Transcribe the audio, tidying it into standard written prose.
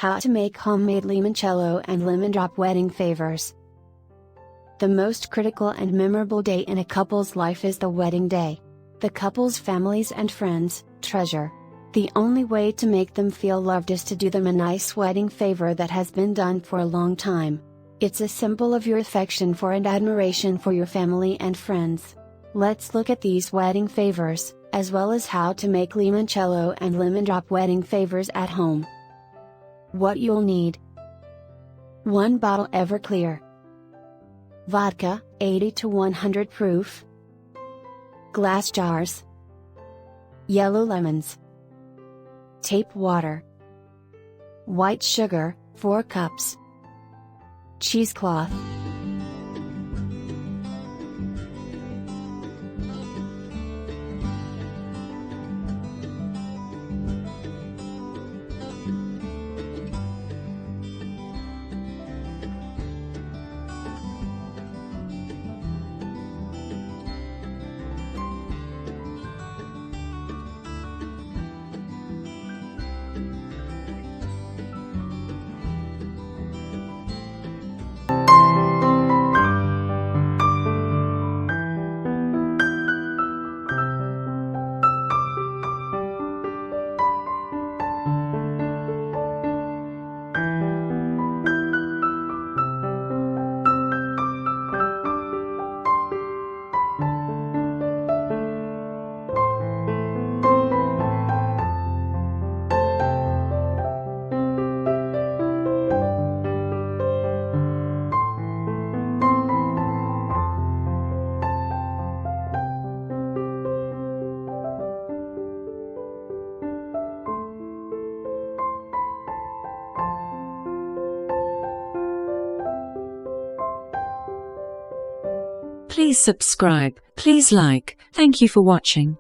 How to make homemade limoncello and lemon drop wedding favors. The most critical and memorable day in a couple's life is the wedding day. The couple's families and friends treasure. The only way to make them feel loved is to do them a nice wedding favor that has been done for a long time. It's a symbol of your affection for and admiration for your family and friends. Let's look at these wedding favors, as well as how to make limoncello and lemon drop wedding favors at home. What you'll need: 1 bottle Everclear, vodka, 80 to 100 proof, glass jars, yellow lemons, tape water, white sugar, 4 cups, cheesecloth. Please subscribe, please like. Thank you for watching.